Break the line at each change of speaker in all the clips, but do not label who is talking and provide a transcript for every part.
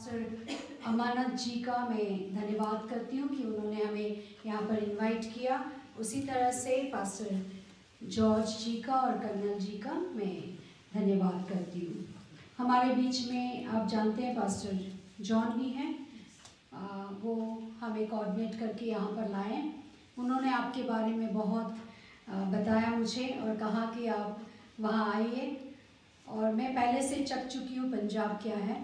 Pastor अमानत जी का मैं धन्यवाद करती हूँ कि उन्होंने हमें यहाँ पर इनवाइट किया। उसी तरह से पास्टर जॉर्ज जी का और कर्नल जी का मैं धन्यवाद करती हूँ। हमारे बीच में आप जानते हैं पास्टर जॉन भी हैं, वो हमें कोऑर्डिनेट करके यहाँ पर लाए। उन्होंने आपके बारे में बहुत बताया मुझे और कहा कि आप वहाँ आइए, और मैं पहले से चख चुकी हूँ पंजाब क्या है,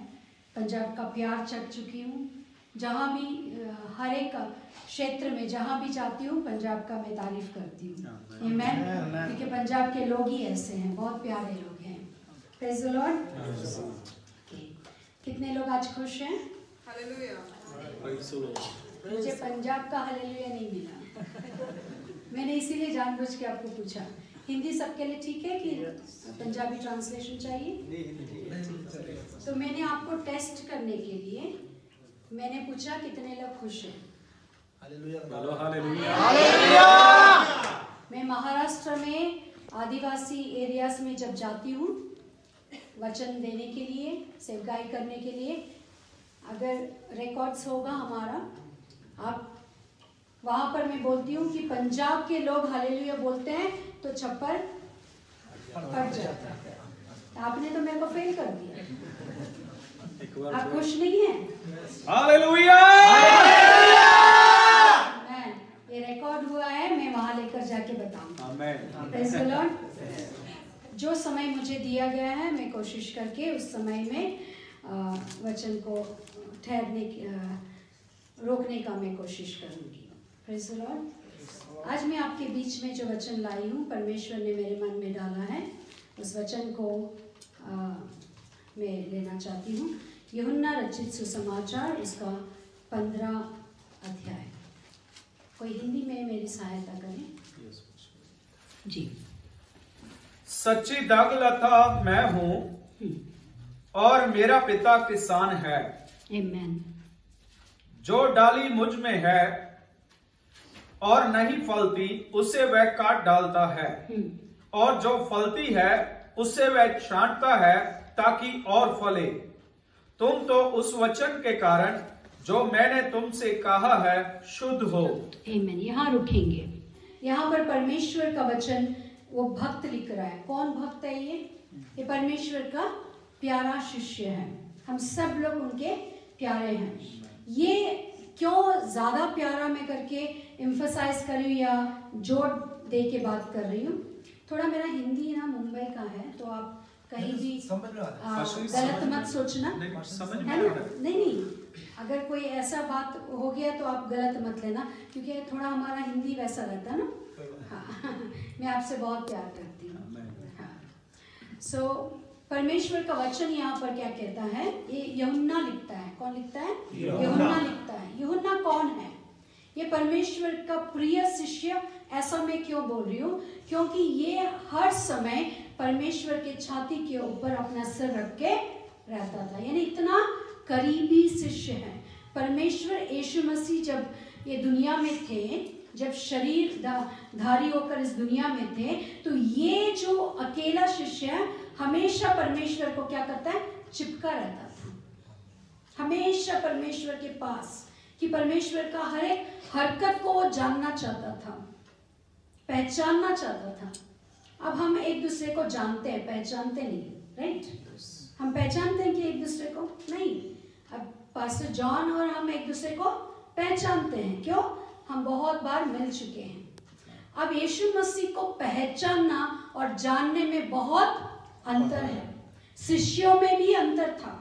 पंजाब का प्यार चख चुकी हूँ। जहाँ भी हर एक क्षेत्र में जहाँ भी जाती हूँ पंजाब का मैं तारीफ करती हूँ। आमीन, क्योंकि पंजाब के लोग ही ऐसे हैं, बहुत प्यारे लोग हैं। Praise the Lord. कितने लोग आज खुश हैं? मुझे पंजाब का हालेलुया नहीं मिला। मैंने इसीलिए जानबूझ के आपको पूछा। हिंदी सबके लिए ठीक है कि पंजाबी ट्रांसलेशन चाहिए? तो मैंने आपको टेस्ट करने के लिए मैंने पूछा कितने लोग खुश हैं। मैं महाराष्ट्र में आदिवासी एरियाज में जब जाती हूँ वचन देने के लिए, सेवकाई करने के लिए, अगर रिकॉर्ड्स होगा हमारा, आप वहाँ पर मैं बोलती हूँ कि पंजाब के लोग हालेलुया बोलते हैं तो छप्पर फट जाता है। आपने तो मेरे को फेल कर दिया। आप खुश नहीं हैं?
हालेलुया!
ये रिकॉर्ड हुआ है, मैं वहाँ लेकर जाके बताऊँगा। Praise the Lord. जो समय मुझे दिया गया है मैं कोशिश करके उस समय में वचन को रोकने का मैं कोशिश करूँगी। Praise the Lord. आज मैं आपके बीच में जो वचन लाई हूँ, परमेश्वर ने मेरे मन में डाला है, उस वचन को मैं लेना चाहती हूँ। यूहन्ना रचित सुसमाचार, उसका 15 अध्याय। कोई हिंदी में मेरी सहायता करें? जी।
सच्ची दाखलता मैं हूँ और मेरा पिता किसान है।
आमीन।
जो डाली मुझ में है और नहीं फलती उसे वह काट डालता है, और जो फलती है उसे वह छांटता है ताकि और फले। तुम तो उस वचन के कारण जो मैंने तुमसे कहा है शुद्ध हो।
आमीन। यहाँ रुकेंगे। यहाँ पर परमेश्वर का वचन वो भक्त लिख रहा है। कौन भक्त है ये परमेश्वर का प्यारा शिष्य है। हम सब लोग उनके प्यारे हैं। ये क्यों ज्यादा प्यारा मैं करके एम्फसाइज कर रही हूँ या जोर दे के बात कर रही हूँ? थोड़ा मेरा हिंदी ना मुंबई का है, तो आप कहीं भी गलत मत सोचना, है ना? नहीं, अगर कोई ऐसा बात हो गया तो आप गलत मत लेना, क्योंकि थोड़ा हमारा हिंदी वैसा रहता है ना। हाँ, मैं आपसे बहुत प्यार करती हूँ। हाँ, परमेश्वर का वचन यहाँ पर क्या कहता है? ये यूहन्ना लिखता है। कौन लिखता है? यूहन्ना लिखता है। यूहन्ना कौन है? ये परमेश्वर का प्रिय शिष्य। ऐसा मैं क्यों बोल रही हूँ? क्योंकि ये हर समय परमेश्वर के छाती के ऊपर अपना सिर रख के रहता था, यानी इतना करीबी शिष्य है। परमेश्वर यीशु मसीह जब ये दुनिया में थे, जब शरीर धारी होकर इस दुनिया में थे, तो ये जो अकेला शिष्य है हमेशा परमेश्वर को क्या करता है? चिपका रहता था हमेशा परमेश्वर के पास, कि परमेश्वर का हर एक हरकत को वो जानना चाहता था, पहचानना चाहता था। अब हम एक दूसरे को जानते हैं, पहचानते नहीं, राइट? हम पहचानते हैं कि एक दूसरे को नहीं। अब पास्टर जॉन और हम एक दूसरे को पहचानते हैं। क्यों? हम बहुत बार मिल चुके हैं। अब यीशु मसीह को पहचानना और जानने में बहुत अंतर है। शिष्यों में भी अंतर था।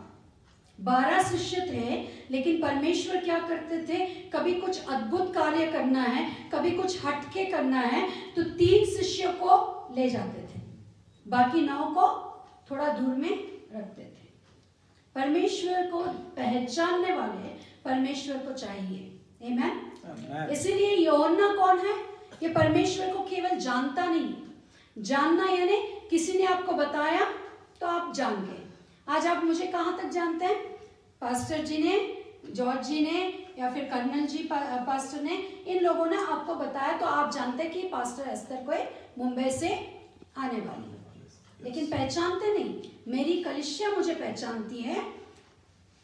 12 शिष्य थे, लेकिन परमेश्वर क्या करते थे? कभी कुछ अद्भुत कार्य करना है, कभी कुछ हटके करना है, तो 3 शिष्यों को ले जाते थे, बाकी 9 को थोड़ा दूर में रखते थे। परमेश्वर को पहचानने वाले परमेश्वर को चाहिए। आमीन। इसीलिए यूहन्ना कौन है? ये परमेश्वर को केवल जानता नहीं, जानना यानी किसी ने आपको बताया तो आप जान गए। आज आप मुझे कहाँ तक जानते हैं? पास्टर जी ने, जॉर्ज जी ने, या फिर कर्नल जी पास्टर ने, इन लोगों ने आपको बताया तो आप जानते हैं कि पास्टर एस्तर कोई मुंबई से आने वाली है, लेकिन पहचानते नहीं। मेरी कलीसिया मुझे पहचानती है,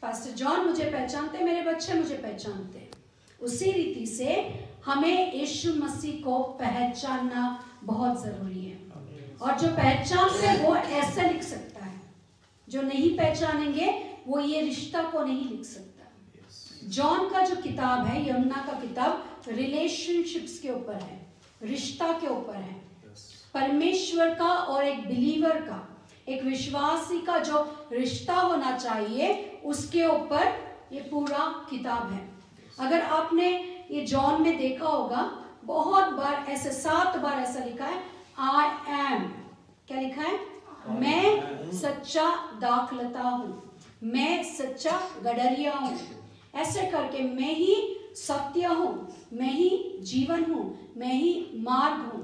पास्टर जॉन मुझे पहचानते, मेरे बच्चे मुझे पहचानते, उसी रीति से हमें यीशु मसीह को पहचानना बहुत जरूरी है। और जो पहचानते हैं वो ऐसा लिख सकता है, जो नहीं पहचानेंगे वो ये रिश्ता को नहीं लिख सकता। जॉन का जो किताब है, यूहन्ना का किताब, रिलेशनशिप्स के ऊपर है, रिश्ता के ऊपर है, परमेश्वर का और एक बिलीवर का, एक विश्वासी का जो रिश्ता होना चाहिए उसके ऊपर ये पूरा किताब है। अगर आपने ये जॉन में देखा होगा, बहुत बार ऐसे 7 बार ऐसा लिखा है, आई एम, क्या लिखा है? मैं सच्चा दाखलता हूं, मैं सच्चा गडरिया हूं, ऐसे करके मैं ही सत्य हूं, मैं ही जीवन हूं, मैं ही मार्ग हूं,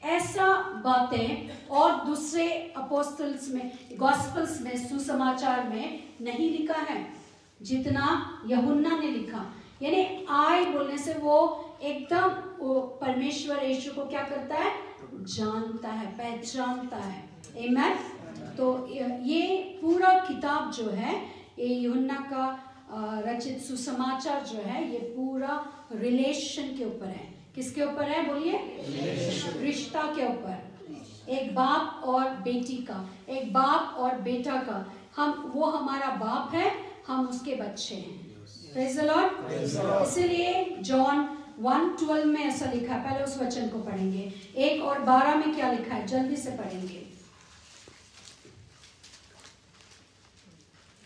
ऐसा बातें और दूसरे अपोस्टल्स में, गॉस्पेल्स में, सुसमाचार में नहीं लिखा है जितना यूहन्ना ने लिखा। यानी आई बोलने से वो एकदम परमेश्वर यीशु को क्या करता है? जानता है, पहचानता है। आमीन। तो ये पूरा किताब जो है, ये यूहन्ना का रचित सुसमाचार जो है, ये पूरा रिलेशन के ऊपर है। किसके ऊपर है? बोलिए, रिश्ता के ऊपर, एक बाप और बेटी का, एक बाप और बेटा का। वो हमारा बाप है, हम उसके बच्चे हैं। Praise the Lord. इसलिए जॉन 1:12 में ऐसा लिखा है, पहले उस वचन को पढ़ेंगे। 1 और 12 में क्या लिखा है, जल्दी से पढ़ेंगे,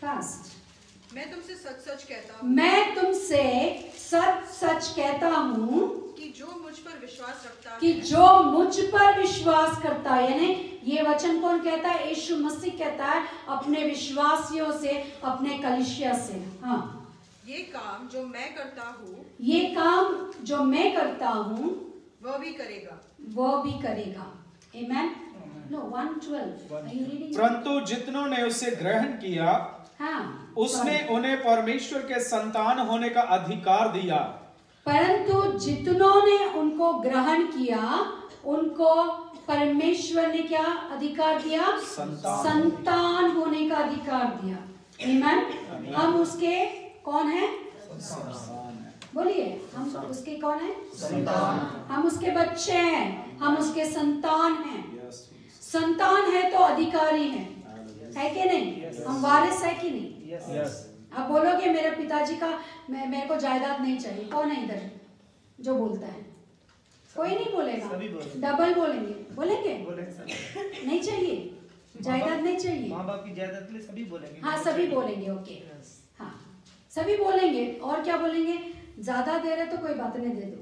फास्ट।
मैं तुमसे सच सच कहता हूँ,
मैं तुमसे सच सच कहता हूँ
कि जो मुझ पर विश्वास रखता है,
कि जो मुझ पर विश्वास करता है, यानी ये वचन कौन कहता है? यीशु मसीह कहता है अपने विश्वासियों से, अपने कलीसिया से। हाँ,
ये काम जो मैं करता हूँ,
ये काम जो मैं करता हूँ
वह भी करेगा,
वो भी करेगा। Amen. No 1:12 are you reading?
परंतु जितनों ने उसे ग्रहण किया,
हाँ,
उसने उन्हें परमेश्वर के संतान होने का अधिकार दिया।
परंतु जितनों ने उनको ग्रहण किया, उनको परमेश्वर ने क्या अधिकार दिया? संतान होने का अधिकार दिया। आमीन। हम उसके कौन है? बोलिए, हम उसके कौन है? संतान। हम उसके बच्चे हैं, हम उसके संतान हैं। संतान है तो अधिकारी है कि नहीं? हम वारिस है कि नहीं? आप बोलोगे मेरे पिताजी का, मेरे को जायदाद नहीं चाहिए। कौन है इधर जो बोलता है? कोई नहीं बोलेगा, डबल बोलेंगे। बोलेंगे नहीं चाहिए, जायदाद नहीं चाहिए।
माँ बाप की जायदाद के लिए सभी बोलेंगे।
हाँ, सभी बोलेंगे। ओके, हाँ, सभी बोलेंगे। और क्या बोलेंगे? ज्यादा दे रहे तो कोई बात नहीं, दे दो,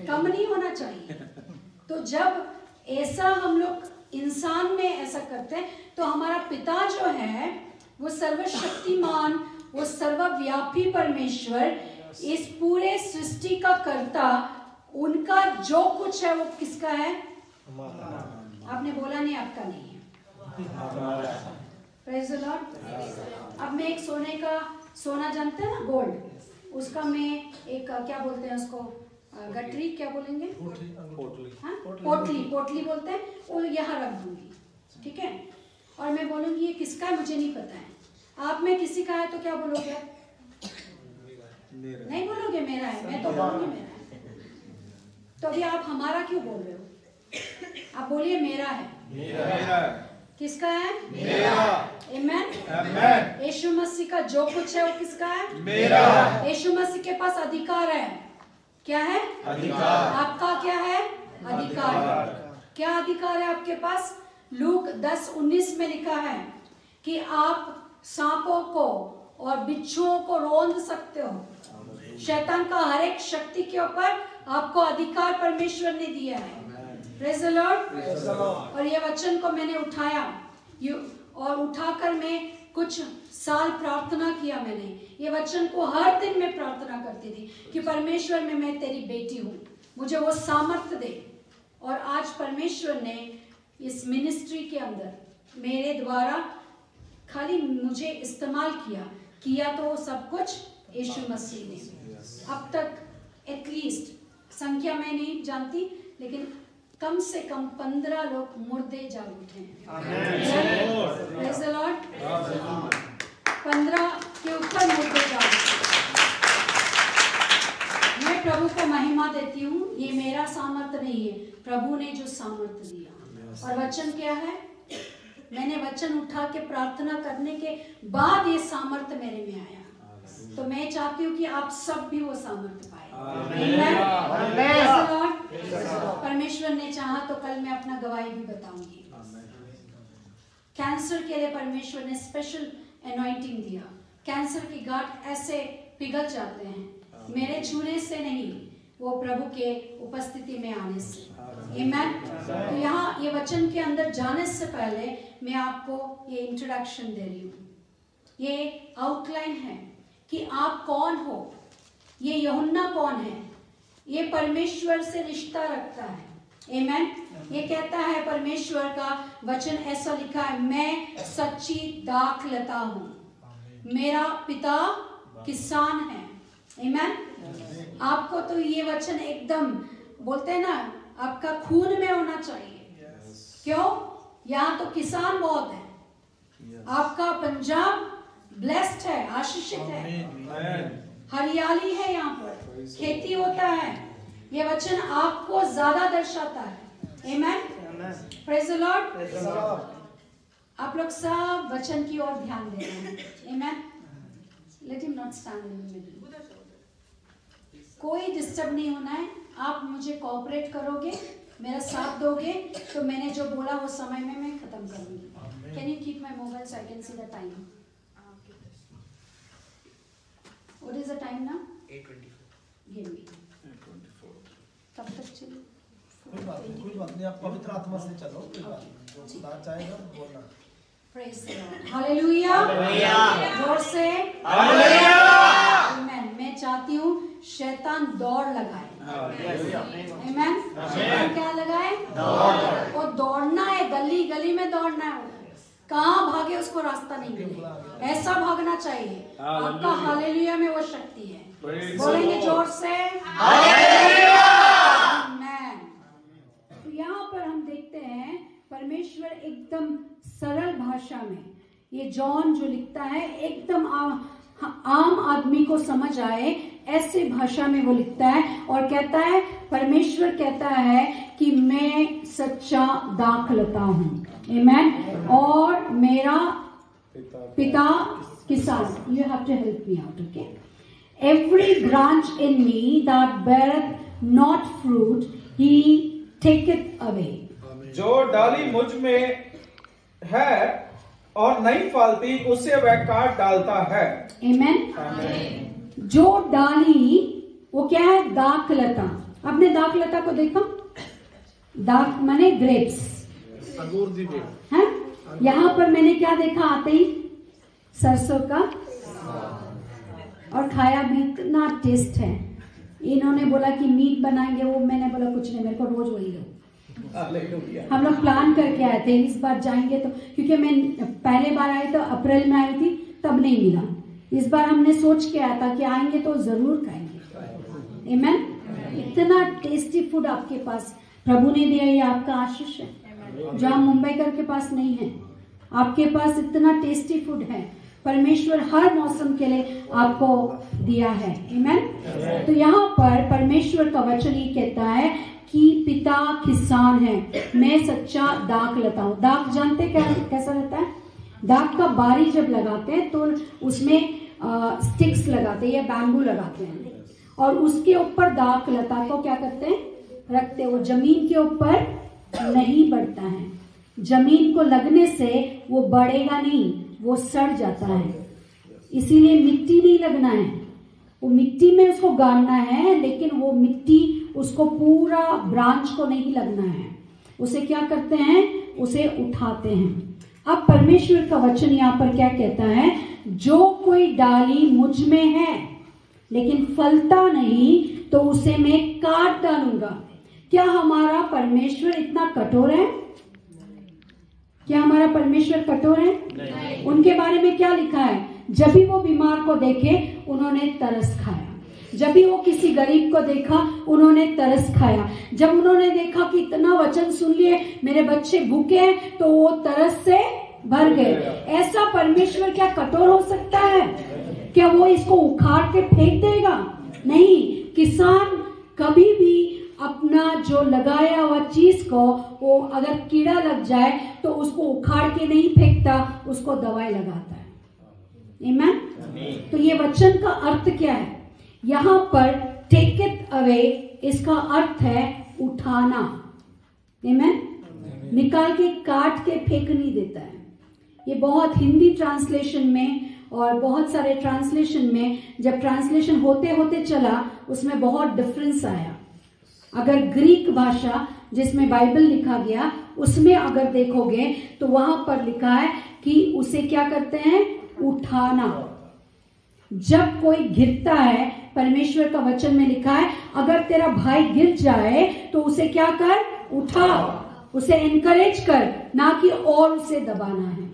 कम नहीं होना चाहिए। तो जब ऐसा हम लोग इंसान में ऐसा करते हैं, तो हमारा पिता जो है वो सर्वशक्तिमान, वो सर्वव्यापी परमेश्वर, इस पूरे सृष्टि का कर्ता, उनका जो कुछ है वो किसका है? आपने बोला नहीं, आपका नहीं है। Praise the Lord. अब मैं एक सोना जानते हैं ना, गोल्ड, उसका मैं एक क्या बोलते हैं उसको, गठरी क्या बोलेंगे? हाँ, पोटली बोलते हैं। वो यहाँ रख दूंगी, ठीक है? और मैं बोलूंगी ये किसका है, मुझे नहीं पता है। आप में किसी का है तो क्या बोलोगे? नहीं बोलोगे मेरा है, मैं तो बोलूंगी मेरा है। तो अभी आप हमारा क्यों बोल रहे हो? आप बोलिए मेरा है।
मेरा।
किसका है?
मेरा।
आमेन। यीशु मसीह का जो कुछ है वो किसका है?
मेरा।
यीशु मसीह के पास अधिकार है। क्या है?
अधिकार।
आपका क्या है? अधिकार। क्या अधिकार है आपके पास? लूक 10:19 में लिखा है कि आप सांपों को और बिच्छुओं को रौंद सकते हो। शैतान का हर एक शक्ति के ऊपर आपको अधिकार परमेश्वर ने दिया है। Praise the Lord. और ये वचन को मैंने उठाया और उठाकर मैं कुछ साल प्रार्थना किया। मैंने ये वचन को हर दिन में प्रार्थना करती थी कि परमेश्वर में मैं तेरी बेटी हूँ, मुझे वो सामर्थ्य दे। और आज परमेश्वर ने इस मिनिस्ट्री के अंदर मेरे द्वारा खाली मुझे इस्तेमाल किया तो वो सब कुछ यीशु मसीह ने। अब तक एटलीस्ट, संख्या मैं नहीं जानती, लेकिन कम से कम 15 लोग मुर्दे जाग उठे हैं। Praise the Lord. 15 प्रभु ने जो सामर्थ्य दिया। और वचन क्या है? मैंने वचन उठा के प्रार्थना करने के बाद ये सामर्थ्य मेरे में आया। तो मैं चाहती हूँ कि आप सब भी वो सामर्थ्य पाए। परमेश्वर ने चाहा तो कल मैं अपना गवाही भी बताऊंगी। कैंसर के लिए परमेश्वर ने स्पेशल एनॉइंटिंग दिया। कैंसर की गांठ ऐसे पिघल जाते हैं मेरे छूने से नहीं, वो प्रभु के उपस्थिति में आने से। आमीन। तो यहाँ ये वचन के अंदर जाने से पहले मैं आपको ये इंट्रोडक्शन दे रही हूँ। ये आउटलाइन है कि आप कौन हो। ये यूहन्ना कौन है? ये परमेश्वर से रिश्ता रखता है। आमीन। ये कहता है परमेश्वर का वचन ऐसा लिखा है, मैं सच्ची दाखलता हूँ, मेरा पिता किसान है। आमीन। आपको तो ये वचन एकदम बोलते हैं ना, आपका खून में होना चाहिए। क्यों? यहाँ तो किसान बहुत है। आपका पंजाब ब्लेस्ड है, आशीषित है, हरियाली है, यहाँ पर खेती होता है। ये वचन आपको ज्यादा दर्शाता है। आमीन। Praise the Lord. आप लोग सब वचन की ओर ध्यान दे रहे हैं। आमीन। Let him not stand in the middle. कोई डिस्टर्ब नहीं होना है। आप मुझे कोऑपरेट करोगे, मेरा साथ दोगे, तो मैंने जो बोला वो समय में मैं खत्म करूंगी। Can you keep my mobile so I can see the time? What is the time now? 8:24। Give me. 8:24। कब तक चले?
कोई बात नहीं, आप पवित्र आत्मा से चलो, कोई बात नहीं, जो खुदा चाहेगा बोलना।
Praise the Lord. हालेलुया। जोर से
हालेलुया।
आमीन। मैं चाहती हूँ शैतान दौड़ लगाए। आमीन। शैतान क्या लगाए? दौड़। वो दौड़ना है, गली गली में दौड़ना है। कहाँ भागे उसको रास्ता नहीं मिले, ऐसा भागना चाहिए। आपका हालेलुया में वो शक्ति है। बोलेंगे जोर से हालेलुया। आमीन। तो यहाँ पर हम देखते हैं परमेश्वर एकदम सरल भाषा में, ये जॉन जो लिखता है एकदम आम आदमी को समझ आए ऐसे भाषा में वो लिखता है और कहता है, परमेश्वर कहता है कि मैं सच्चा दाखलता हूँ। आमीन। और मेरा पिता किसान। You have to help me out. Okay. Every branch in me that beareth not fruit he taketh away.
जो डाली मुझ में है और नहीं फलती उसे वह काट डालता है।
आमीन। जो डाली वो क्या है? दाखलता। आपने दाखलता को देखा? दाख माने ग्रेप्स, है। यहाँ पर मैंने क्या देखा आते ही? सरसों का, और खाया भी, इतना टेस्ट है। इन्होंने बोला कि मीट बनाएंगे, वो मैंने बोला कुछ नहीं, मेरे को रोज वही दो। हम लोग प्लान करके आए थे इस बार जाएंगे तो, क्योंकि मैं पहले बार आई तो अप्रैल में आई थी, तब नहीं मिला। इस बार हमने सोच के आया था कि आएंगे तो जरूर खाएंगे। आमीन। इतना टेस्टी फूड आपके पास प्रभु ने दिया, ये आपका आशीष है जो हम मुंबईकर के पास नहीं है। आपके पास इतना टेस्टी फूड है, परमेश्वर हर मौसम के लिए आपको दिया है। आमीन। तो यहाँ पर परमेश्वर का वचन ये कहता है कि पिता किसान है, मैं सच्चा दाखलता हूँ। दाख जानते क्या कैसा रहता है? दाख का बारी जब लगाते हैं तो उसमें स्टिक्स लगाते हैं या बैम्बू लगाते हैं, और उसके ऊपर दाखलता को क्या करते हैं? रखते हैं। वो जमीन के ऊपर नहीं बढ़ता है, जमीन को लगने से वो बढ़ेगा नहीं, वो सड़ जाता है। इसीलिए मिट्टी नहीं लगना है, वो मिट्टी में उसको गाड़ना है, लेकिन वो मिट्टी उसको पूरा ब्रांच को नहीं लगना है। उसे क्या करते हैं? उसे उठाते हैं। अब परमेश्वर का वचन यहाँ पर क्या कहता है? जो कोई डाली मुझ में है लेकिन फलता नहीं तो उसे मैं काट डालूंगा। क्या हमारा परमेश्वर इतना कठोर है? क्या हमारा परमेश्वर कठोर है? नहीं। उनके बारे में क्या लिखा है? जब भी वो बीमार को देखे उन्होंने तरस खाया, जब भी वो किसी गरीब को देखा उन्होंने तरस खाया, जब उन्होंने देखा कि इतना वचन सुन लिए, मेरे बच्चे भूखे हैं, तो वो तरस से भर गए। ऐसा परमेश्वर क्या कठोर हो सकता है? क्या वो इसको उखाड़ के फेंक देगा? नहीं। किसान कभी भी अपना जो लगाया हुआ चीज को, वो अगर कीड़ा लग जाए तो उसको उखाड़ के नहीं फेंकता, उसको दवाई लगाता है। आमीन। तो ये वचन का अर्थ क्या है? यहाँ पर टेक इट अवे, इसका अर्थ है उठाना। आमीन। निकाल के काट के फेंक नहीं देता है। ये बहुत हिंदी ट्रांसलेशन में और बहुत सारे ट्रांसलेशन में, जब ट्रांसलेशन होते होते चला, उसमें बहुत डिफरेंस आया। अगर ग्रीक भाषा जिसमें बाइबल लिखा गया, उसमें अगर देखोगे तो वहां पर लिखा है कि उसे क्या करते हैं? उठाना। जब कोई गिरता है, परमेश्वर का वचन में लिखा है, अगर तेरा भाई गिर जाए तो उसे क्या कर? उठा, उसे एनकरेज कर, ना कि और उसे दबाना है।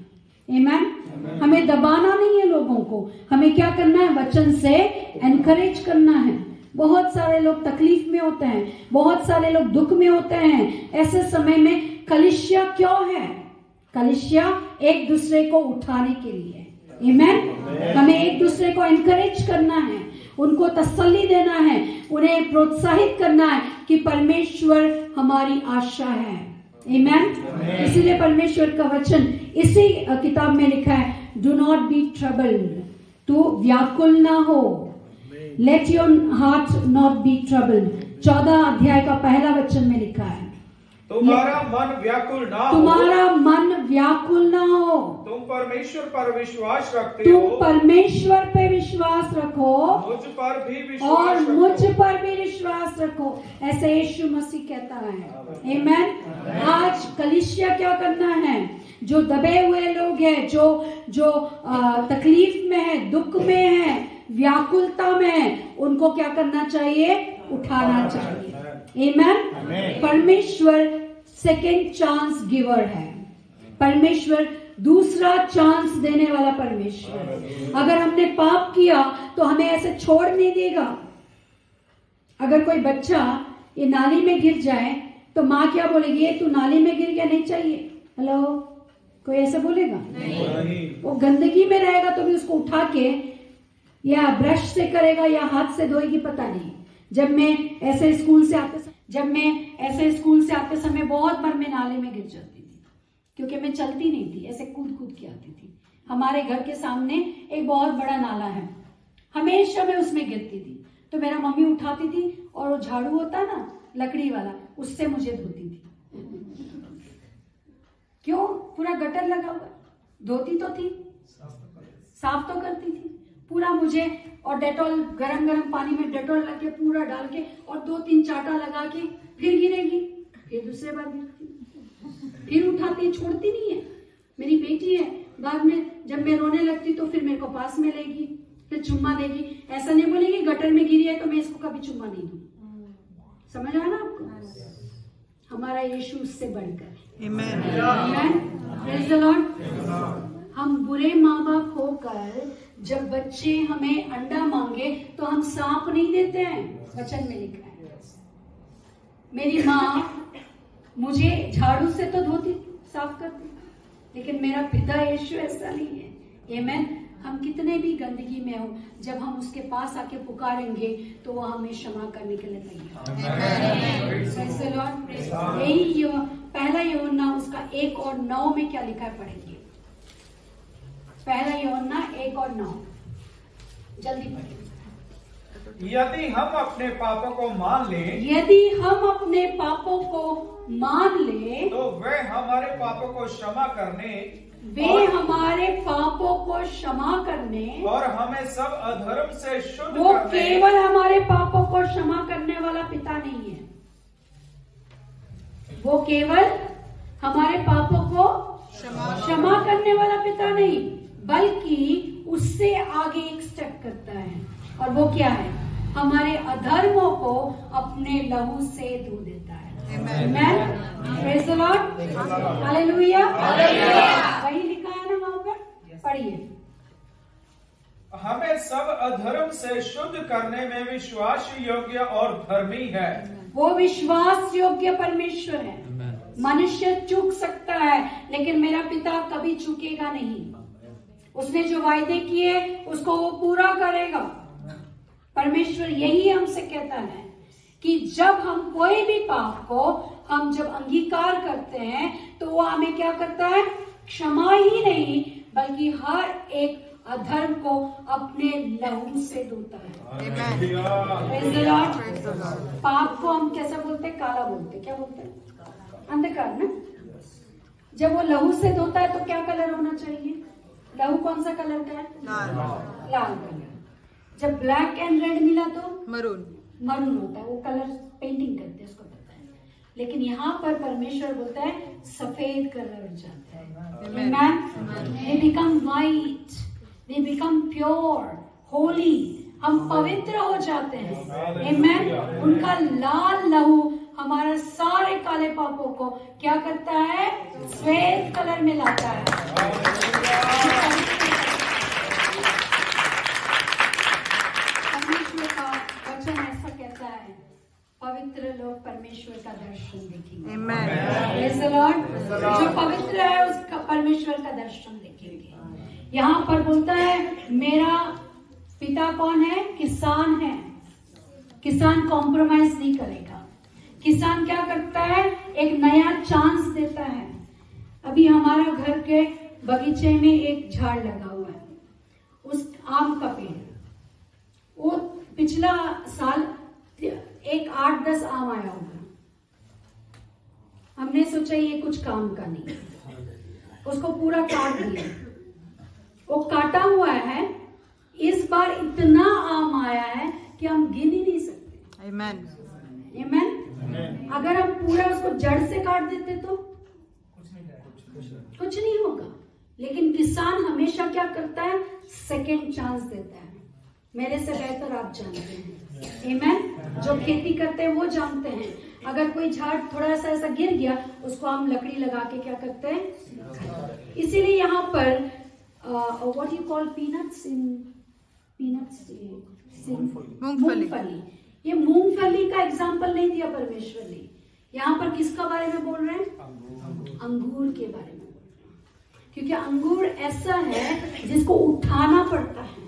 आमीन। हमें दबाना नहीं है लोगों को, हमें क्या करना है? वचन से एनकरेज करना है। बहुत सारे लोग तकलीफ में होते हैं, बहुत सारे लोग दुख में होते हैं। ऐसे समय में कलीसिया क्यों है? कलीसिया एक दूसरे को उठाने के लिए। आमीन। हमें एक दूसरे को एनकरेज करना है, उनको तसल्ली देना है, उन्हें प्रोत्साहित करना है कि परमेश्वर हमारी आशा है। आमीन। इसीलिए परमेश्वर का वचन इसी किताब में लिखा है, डू नॉट बी ट्रबल्ड, तू व्याकुल ना हो। Let your heart not be troubled, 14 अध्याय का पहला वचन में लिखा है,
तुम्हारा मन व्याकुल ना हो।
तुम्हारा मन व्याकुल ना हो।
तुम परमेश्वर पर विश्वास रखते हो,
तुम परमेश्वर पे विश्वास रखो,
मुझ पर भी विश्वास
और
रखो।
मुझ पर भी विश्वास रखो। ऐसे यीशु मसीह कहता है। आमीन। आज कलीसिया क्या करना है? जो दबे हुए लोग हैं, जो तकलीफ में है, दुख में है, व्याकुलता में है, उनको क्या करना चाहिए? उठाना चाहिए। आमीन। परमेश्वर सेकेंड चांस गिवर है। परमेश्वर दूसरा चांस देने वाला परमेश्वर। अगर हमने पाप किया तो हमें ऐसे छोड़ नहीं देगा। अगर कोई बच्चा ये नाली में गिर जाए तो माँ क्या बोलेगी? ये तू नाली में गिर गया, नहीं चाहिए। हेलो, कोई ऐसे बोलेगा? नहीं। वो गंदगी में रहेगा तो भी उसको उठा के या ब्रश से करेगा या हाथ से धोएगी, पता नहीं। जब मैं ऐसे स्कूल से आते समय बहुत बार मैं नाले में गिर जाती थी, क्योंकि मैं चलती नहीं थी, ऐसे कूद कूद के आती थी। हमारे घर के सामने एक बहुत बड़ा नाला है, हमेशा मैं उसमें गिरती थी। तो मेरा मम्मी उठाती थी और वो झाड़ू होता ना लकड़ी वाला, उससे मुझे धोती थी। क्यों? पूरा गटर लगा हुआ, धोती तो थी, साफ तो करती थी पूरा मुझे। और डेटॉल, गरम गरम पानी में डेटॉल लग के पूरा डाल के और 2-3 चाटा लगा के फिर गिरेगी, फिर दूसरे बार गिरती, फिर उठाती, छोड़ती नहीं है। मेरी बेटी है, बाद में जब मैं रोने लगती तो फिर मेरे को पास में लेगी, फिर चुम्मा देगी। ऐसा नहीं बोलेगी गटर में गिरी है तो मैं इसको कभी चुम्मा नहीं दूँ। समझ आया ना आपको? हमारा यीशु उससे बढ़कर। आमीन। Praise the Lord. हम बुरे माँ बाप होकर जब बच्चे हमें अंडा मांगे तो हम सांप नहीं देते हैं, वचन में लिखा है। मेरी माँ मुझे झाड़ू से तो धोती, साफ करती, लेकिन मेरा पिता यीशु ऐसा नहीं है। आमीन। हम कितने भी गंदगी में हो, जब हम उसके पास आके पुकारेंगे तो वो हमें क्षमा करने के लिए तैयार है। यही पहला यूहन्ना उसका 1 और 9 में क्या लिखा है, पढ़ेंगे। पहला यूहन्ना 1 और 9, जल्दी पढ़िए।
यदि हम अपने पापों को मान लें,
यदि हम अपने पापों को मान ले
तो वे हमारे पापों को क्षमा करने,
वे हमारे पापों को क्षमा करने
और हमें सब अधर्म से शुद्ध
वो
करने।
केवल हमारे पापों को क्षमा करने वाला पिता नहीं है, वो केवल हमारे पापों को क्षमा करने वाला पिता नहीं, बल्कि उससे आगे एक स्टेप करता है। और वो क्या है? हमारे अधर्मों को अपने लहू से धो देता है। Amen. Praise the Lord. Hallelujah. वही लिखा है ना वहां पर, पढ़िए।
हमें सब अधर्म से शुद्ध करने में विश्वास योग्य और धर्मी है।
वो विश्वास योग्य परमेश्वर है। मनुष्य चूक सकता है, लेकिन मेरा पिता कभी चूकेगा नहीं। उसने जो वायदे किए उसको वो पूरा करेगा। परमेश्वर यही हमसे कहता है कि जब हम कोई भी पाप को हम जब अंगीकार करते हैं तो वो हमें क्या करता है, क्षमा ही नहीं बल्कि हर एक अधर्म को अपने लहू से धोता है। Praise the Lord। पाप को हम कैसा बोलते हैं, काला बोलते हैं, क्या बोलते हैं, अंधकार ना। जब वो लहू से धोता है तो क्या कलर होना चाहिए, लहू कौन सा कलर का है, लाल कलर। जब ब्लैक एंड रेड मिला तो मरून होता है, वो कलर पेंटिंग करते हैं, उसको पता है। लेकिन यहाँ पर परमेश्वर बोलता है सफेद कलर जाता है। They become white, they become pure, holy, हम पवित्र हो जाते हैं। Amen। उनका लाल लहू हमारे सारे काले पापों को क्या करता है, श्वेत कलर में लाता है। परमेश्वर का वचन ऐसा कहता है, पवित्र लोग परमेश्वर का दर्शन देखेंगे। Praise the Lord। जो पवित्र है उसका परमेश्वर का दर्शन देखेंगे। यहाँ पर बोलता है मेरा पिता कौन है, किसान है। किसान कॉम्प्रोमाइज नहीं करेगा। किसान क्या करता है, एक नया चांस देता है। अभी हमारा घर के बगीचे में एक झाड़ लगा हुआ है, उस आम का पेड़। वो पिछला साल एक 8-10 आम आया होगा। हमने सोचा ये कुछ काम का नहीं, उसको पूरा काट दिया। वो काटा हुआ है, इस बार इतना आम आया है कि हम गिन ही नहीं सकते। आमेन। अगर हम पूरा उसको जड़ से काट देते तो कुछ नहीं होगा। लेकिन किसान हमेशा क्या करता है, सेकेंड चांस देता है। मेरे से बेहतर आप जानते हैं। आमेन। जो खेती करते हैं वो जानते हैं। अगर कोई झाड़ थोड़ा सा ऐसा गिर गया, उसको हम लकड़ी लगा के क्या करते हैं। इसीलिए यहाँ पर व्हाट यू कॉल पीनट्स इन मूंगफली। ये मूंगफली का एग्जाम्पल नहीं दिया परमेश्वर ने। यहाँ पर किसका बारे में बोल रहे हैं, अंगूर के बारे में बोल रहे हैं। क्योंकि अंगूर ऐसा है जिसको उठाना पड़ता है,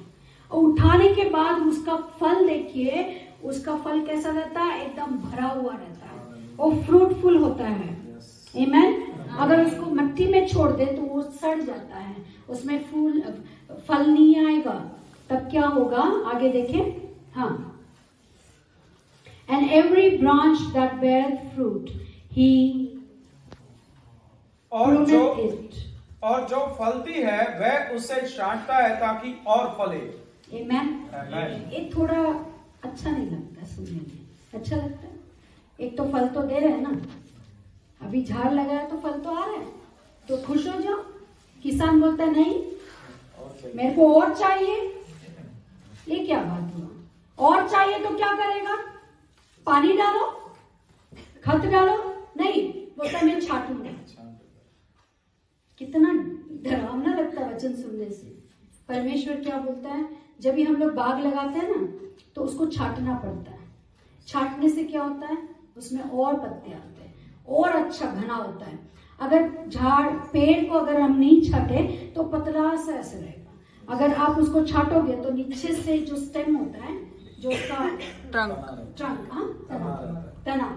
और उठाने के बाद उसका फल देखिए, उसका फल कैसा रहता है, एकदम भरा हुआ रहता है, वो फ्रूटफुल होता है। आमेन। अगर उसको मिट्टी में छोड़ दे तो वो सड़ जाता है, उसमें फल नहीं आएगा। तब क्या होगा, आगे देखें। हाँ, and every branch that beareth fruit he pruneth it।
और जो फलती है वह उसे छांटता है ताकि और फले।
Amen। ये थोड़ा अच्छा नहीं लगता सुनने में, अच्छा लगता है। एक तो फल तो दे रहे हैं ना, अभी झाड़ लगा है तो फल तो आ रहा है, तो खुश हो जाओ। किसान बोलता है नहीं मेरे को और चाहिए। ये क्या बात हुआ, और चाहिए तो क्या करेगा, पानी डालो, खत डालो, नहीं बोलता मैं छाटूंगा। कितना डरावना लगता है वचन सुनने से। परमेश्वर क्या बोलता है, जब भी हम लोग बाग लगाते हैं ना तो उसको छाटना पड़ता है। छाटने से क्या होता है, उसमें और पत्ते आते हैं और अच्छा घना होता है। अगर पेड़ को अगर हम नहीं छाटे तो पतला सा ऐसे रहेगा। अगर आप उसको छाटोगे तो नीचे से जो स्टेम होता है, जो उसका ट्रंक तना,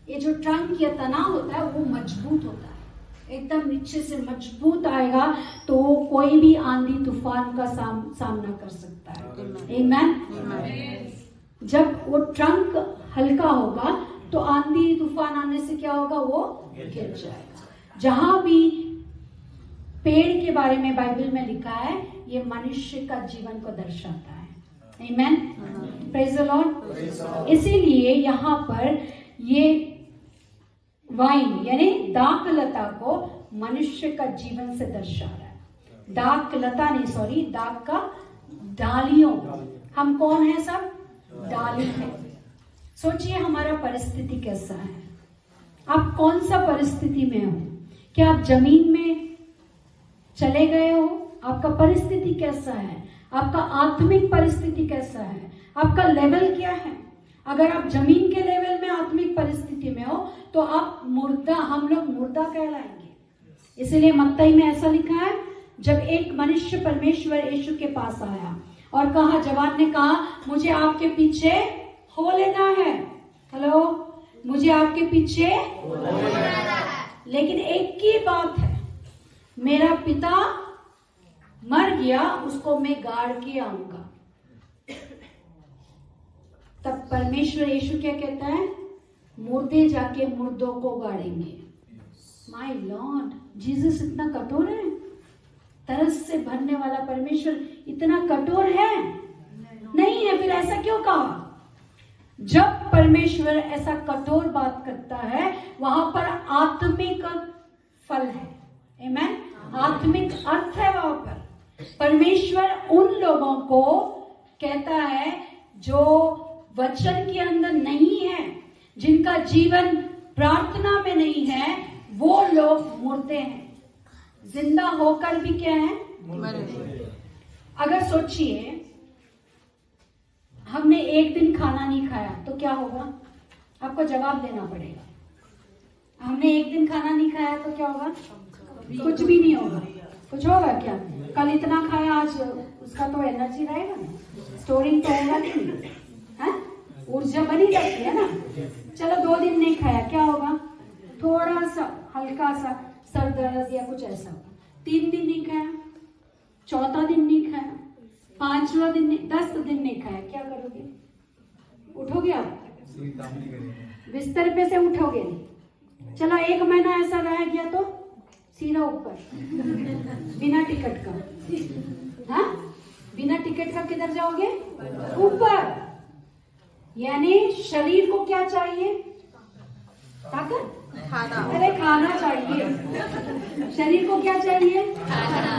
ये जो ट्रंक या तना होता है वो मजबूत होता है, एकदम नीचे से मजबूत आएगा तो कोई भी आंधी तूफान का सामना कर सकता है। आमेन। जब वो ट्रंक हल्का होगा तो आंधी तूफान आने से क्या होगा, वो गिर जाएगा। जहां भी पेड़ के बारे में बाइबल में लिखा है, ये मनुष्य का जीवन को दर्शाता है। आमेन। Praise the Lord. इसीलिए यहाँ पर ये वाइन यानी दाखलता को मनुष्य का जीवन से दर्शा रहा है। दाखलता नहीं, सॉरी, दाख का डालियों। हम कौन है, सब डाली है। सोचिए हमारा परिस्थिति कैसा है, आप कौन सा परिस्थिति में हो। क्या आप जमीन में चले गए हो, आपका परिस्थिति कैसा है, आपका आत्मिक परिस्थिति कैसा है, आपका लेवल क्या है। अगर आप जमीन के लेवल में आत्मिक परिस्थिति में हो तो आप मुर्दा, हम लोग मुर्दा कहलाएंगे। इसलिए मत्ती में ऐसा लिखा है, जब एक मनुष्य परमेश्वर यीशु के पास आया और कहा, जवान ने कहा मुझे आपके पीछे हो लेना है, हेलो, मुझे आपके पीछे लेकिन एक ही बात है, मेरा पिता मर गया, उसको मैं गाड़ के आऊंगा। तब परमेश्वर यीशु क्या कहता है? मुर्दे जाके मुर्दों को गाड़ेंगे। माय लॉर्ड, जीसस इतना कठोर है? तरस से भरने वाला परमेश्वर इतना कठोर है? नहीं है। फिर ऐसा क्यों कहा? जब परमेश्वर ऐसा कठोर बात करता है, वहां पर आत्मिक फल है। आमेन। आत्मिक अर्थ है वहां पर। परमेश्वर उन लोगों को कहता है जो वचन के अंदर नहीं है, जिनका जीवन प्रार्थना में नहीं है, वो लोग मुर्दे हैं। जिंदा होकर भी क्या है? अगर सोचिए, हमने एक दिन खाना नहीं खाया तो क्या होगा? आपको जवाब देना पड़ेगा। हमने एक दिन खाना नहीं खाया तो क्या होगा? कुछ भी नहीं होगा। कुछ होगा क्या? कल इतना खाया, आज उसका तो एनर्जी रहेगा ना, स्टोरिंग तो होगा नहीं, ऊर्जा बनी रहती है ना। चलो 2 दिन नहीं खाया, क्या होगा? थोड़ा सा हल्का सा सर दर्द या कुछ ऐसा होगा। 3 दिन नहीं खाया, 4था दिन नहीं खाया, 5वां दिन नहीं, 10 दिन नहीं खाया, क्या करोगे? उठोगे आप? बिस्तर पे से उठोगे नहीं। चलो 1 महीना ऐसा रह गया तो सीधा ऊपर बिना टिकट का। हाँ, बिना टिकट का किधर जाओगे? ऊपर। यानी शरीर को क्या चाहिए? ताकत। अरे खाना चाहिए। शरीर को क्या चाहिए?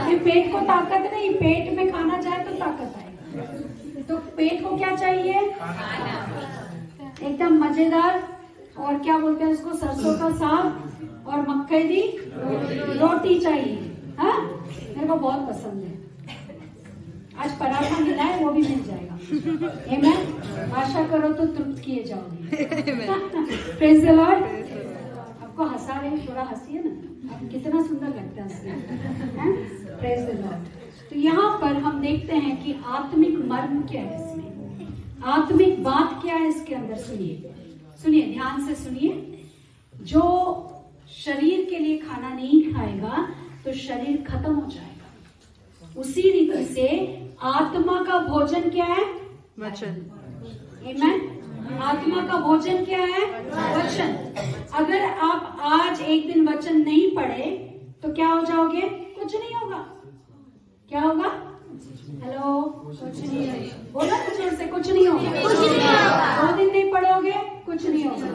ये पेट को ताकत नहीं, पेट में खाना चाहे तो ताकत आएगी। तो पेट को क्या चाहिए? एकदम मजेदार, और क्या बोलते हैं उसको, सरसों का साग और मक्के दी रोटी चाहिए। हाँ, मेरे को बहुत पसंद है। आज पराठा मिला है, वो भी मिल जाएगा। आमेन। आशा करो तो तृप्त किए जाओगे। Praise the Lord. आपको हंसा रहे, थोड़ा हंसिए ना, आप कितना सुंदर लगता है। Praise the Lord. तो यहाँ पर हम देखते हैं कि आत्मिक मर्म क्या है इसमें, आत्मिक बात क्या है इसके अंदर। सुनिए, सुनिए, ध्यान से सुनिए। जो शरीर के लिए खाना नहीं खाएगा तो शरीर खत्म हो जाएगा। उसी रीति से आत्मा का भोजन क्या है? वचन। आमेन। आत्मा का भोजन क्या है? वचन। अगर आप आज एक दिन वचन नहीं पढ़े तो क्या हो जाओगे? कुछ नहीं होगा। क्या होगा? हेलो, कुछ नहीं है। बोलो कुछ जोर से, कुछ नहीं होगा। 2 दिन नहीं पढ़ोगे, कुछ नहीं होगा।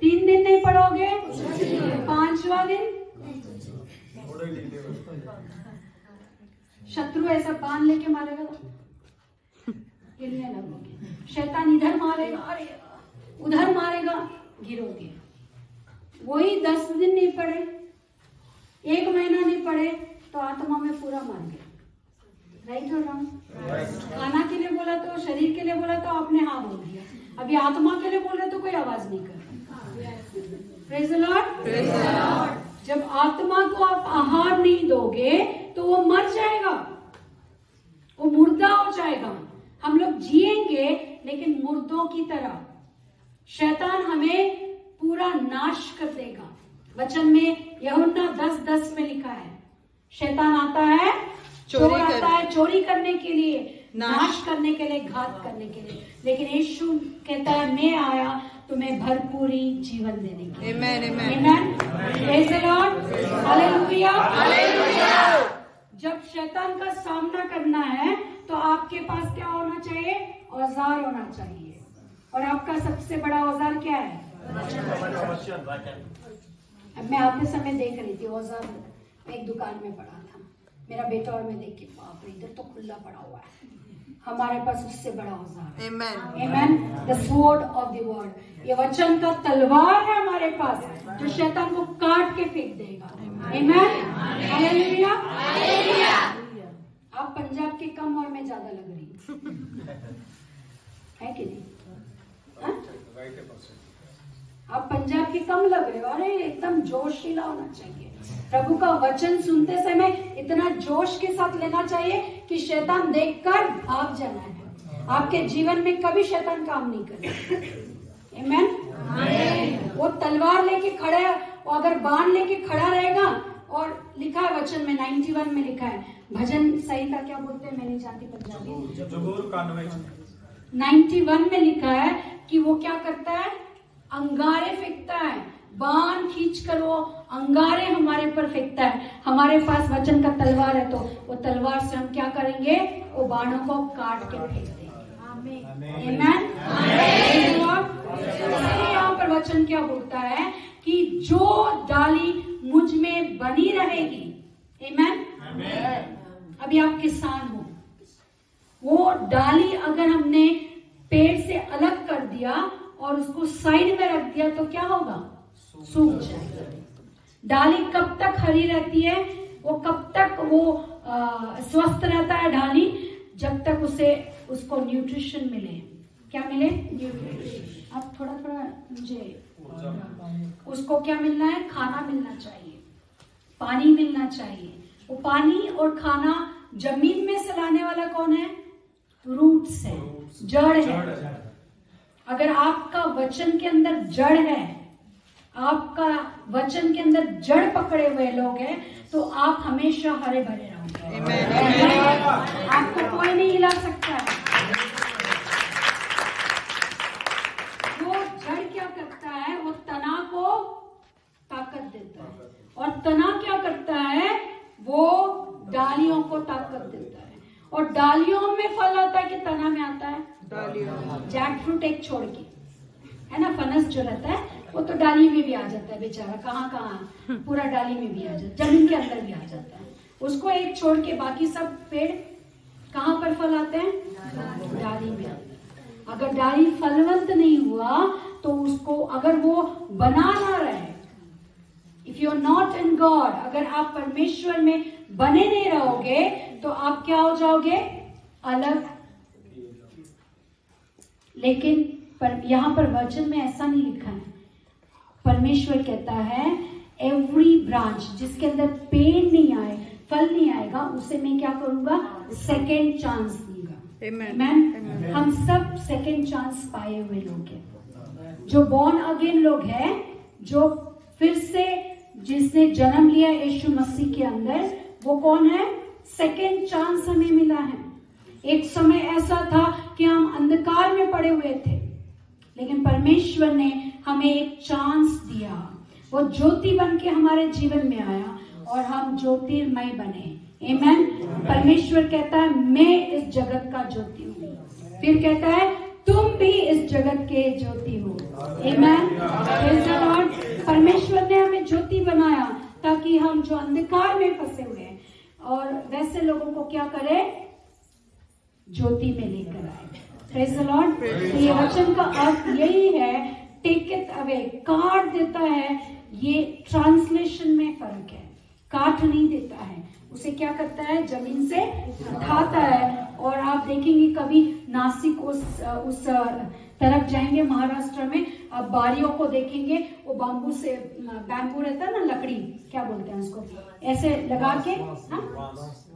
3 दिन नहीं पढ़ोगे, 5वां दिन शत्रु ऐसा बांध लेके मारेगा, गिरने लगोगे। शैतान इधर मारेगा, अरे उधर मारेगा, गिरोगे। वही 10 दिन नहीं पढ़े, 1 महीना नहीं पढ़े तो आत्मा में पूरा मार गया। राइट और रॉन्ग? खाना के लिए बोला तो, शरीर के लिए बोला तो आपने हाँ बोल दिया। अभी आत्मा के लिए बोल रहे तो कोई आवाज नहीं कर रहा। Praise the Lord. जब आत्मा को आप आहार नहीं दोगे तो वो मर जाएगा, वो मुर्दा हो जाएगा। हम लोग जिएंगे लेकिन मुर्दों की तरह। शैतान हमें पूरा नाश कर देगा। वचन में यूहन्ना 10:10 में लिखा है, शैतान आता है, चोर आता है चोरी करने के लिए, नाश करने के लिए, घात करने के लिए। लेकिन यीशु कहता है मैं आया तुम्हें भरपूरी जीवन देने के लिए। Amen. Praise the Lord. Hallelujah. जब शैतान का सामना करना है तो आपके पास क्या होना चाहिए? औजार होना चाहिए। और आपका सबसे बड़ा औजार क्या है? अब मैं आते समय देख रही थी औजार, एक दुकान में पड़ा था, मेरा बेटा और मैं देख के बाप रे, इधर तो खुला पड़ा हुआ है। हमारे पास उससे बड़ा औजार। Amen. The sword of the word. ये वचन का तलवार है हमारे पास, जो शैतान को काट के फेंक देगा। आमेन। हालेलुया। आप पंजाब के कम और मैं ज्यादा लग रही है कि नहीं? आप पंजाब के कम लग रहे हो। अरे एकदम जोशीला होना चाहिए। प्रभु का वचन सुनते समय इतना जोश के साथ लेना चाहिए कि शैतान देखकर भाग जाना है। आपके जीवन में कभी शैतान काम नहीं करेगा। आमेन। वो तलवार लेके खड़ा है, और अगर बाण लेके खड़ा रहेगा, और लिखा है वचन में 91 में लिखा है, भजन संहिता क्या बोलते हैं, मैं नहीं जानती पंजाबी, 91 में लिखा है कि वो क्या करता है, अंगारे फेंकता है, बाण खींच कर वो अंगारे हमारे पर फेंकता है। हमारे पास वचन का तलवार है, तो वो तलवार से हम क्या करेंगे, वो बाणों को काट के फेंक देंगे। आमीन। यहाँ पर वचन क्या बोलता है कि जो डाली मुझ में बनी रहेगी, आमीन। अभी आप किसान हो, वो डाली अगर हमने पेड़ से अलग कर दिया और उसको साइड में रख दिया तो क्या होगा, सूख जाएगा। डाली कब तक हरी रहती है, वो कब तक वो स्वस्थ रहता है डाली, जब तक उसको न्यूट्रिशन मिले। क्या मिले, न्यूट्रिशन। अब थोड़ा थोड़ा मुझे उसको क्या मिलना है, खाना मिलना चाहिए, पानी मिलना चाहिए। वो पानी और खाना जमीन में से लाने वाला कौन है, रूट्स है, जड़ है। अगर आपका वचन के अंदर जड़ है, आपका वचन के अंदर जड़ पकड़े हुए लोग हैं, तो आप हमेशा हरे भरे रहोगे। आपको कोई नहीं हिला सकता है। वो जड़ क्या करता है, वो तना को ताकत देता है, और तना क्या करता है, वो डालियों को ताकत देता है। और डालियों में फल आता है कि तना में आता है, जैक फ्रूट एक छोड़ के, है ना, फनस जो रहता है वो तो डाली में भी आ जाता है बेचारा, कहाँ पूरा डाली में भी आ जाता है, जमीन के अंदर भी आ जाता है। उसको एक छोड़ के बाकी सब पेड़ कहाँ पर फल आते हैं, डाली में आते हैं। अगर डाली फलवंत नहीं हुआ तो उसको, अगर वो बना ना रहे, if you are not in God, अगर आप परमेश्वर में बने नहीं रहोगे तो आप क्या हो जाओगे, अलग। लेकिन यहाँ पर वचन में ऐसा नहीं लिखा है। परमेश्वर कहता है एवरी ब्रांच जिसके अंदर पेड़ नहीं आए, फल नहीं आएगा, उसे मैं क्या करूंगा, सेकेंड चांस दूंगा। आमेन। हम सब सेकेंड चांस पाए हुए लोग हैं, जो बॉर्न अगेन लोग हैं, जो फिर से जिसने जन्म लिया यीशु मसीह के अंदर, वो कौन है, सेकेंड चांस हमें मिला है। एक समय ऐसा था कि हम अंधकार में पड़े हुए थे, लेकिन परमेश्वर ने हमें एक चांस दिया। वो ज्योति बन के हमारे जीवन में आया और हम ज्योतिर्मय बने। आमेन। परमेश्वर कहता है मैं इस जगत का ज्योति हूँ, फिर कहता है तुम भी इस जगत के ज्योति हो। आमेन। Praise the Lord. परमेश्वर ने हमें ज्योति बनाया ताकि हम जो अंधकार में फंसे हुए हैं और वैसे लोगों को क्या करे, ज्योति में लेकर आए। Praise the Lord. तो ये वचन का अर्थ यही है, टेक इट अवे, काट देता है। ये ट्रांसलेशन में फर्क है, काट नहीं देता है, उसे क्या करता है, जमीन से उठाता है। और आप देखेंगे कभी नासिक उस तरफ जाएंगे महाराष्ट्र में, आप बारियों को देखेंगे, वो बाम्बू से, बैम्बू रहता है ना, लकड़ी क्या बोलते हैं उसको, ऐसे लगा के,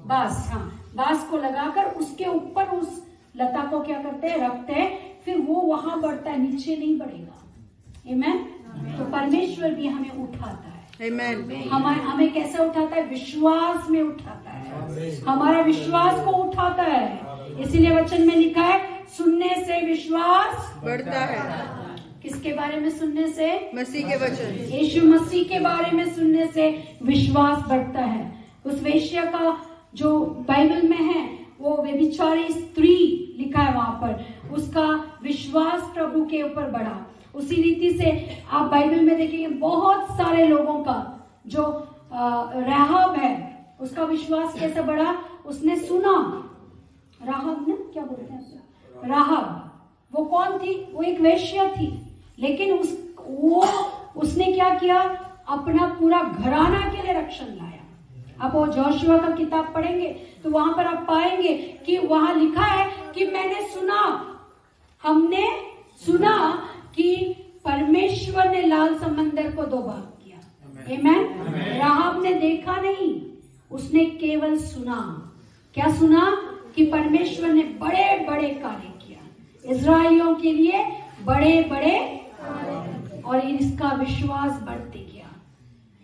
बांस, हाँ, बांस को लगाकर उसके ऊपर उस लता को क्या करते हैं, रखते हैं, फिर वो वहां बढ़ता है, नीचे नहीं बढ़ेगा। आमेन। तो परमेश्वर भी हमें उठाता है। आमेन। हमें कैसे उठाता है, विश्वास में उठाता है, हमारा विश्वास को उठाता है। इसीलिए वचन में लिखा है सुनने से विश्वास बढ़ता है। किसके बारे में सुनने से,
मसीह के वचन,
यीशु मसीह के बारे में सुनने से विश्वास बढ़ता है। उस वेश्या का जो बाइबल में है, वो व्यभिचारी स्त्री लिखा है वहां पर, उसका विश्वास प्रभु के ऊपर बढ़ा। उसी रीति से आप बाइबल में देखेंगे बहुत सारे लोगों का, जो राहब है, उसका विश्वास कैसे बढ़ा, उसने सुना, राहब ना क्या बोलते हैं, राहब, वो कौन थी, वो एक वेश्या थी, लेकिन उसने क्या किया, अपना पूरा घराना के लिए रक्षण लाया। आप वो जोशुआ का किताब पढ़ेंगे तो वहां पर आप पाएंगे कि वहां लिखा है कि मैंने सुना, हमने सुना कि परमेश्वर ने लाल समंदर को 2 भाग किया। आमेन। राहब ने देखा नहीं, उसने केवल सुना। क्या सुना, कि परमेश्वर ने बड़े बड़े कार्य किया, इजराइलियों के लिए बड़े बड़े और इसका विश्वास बढ़ते गया।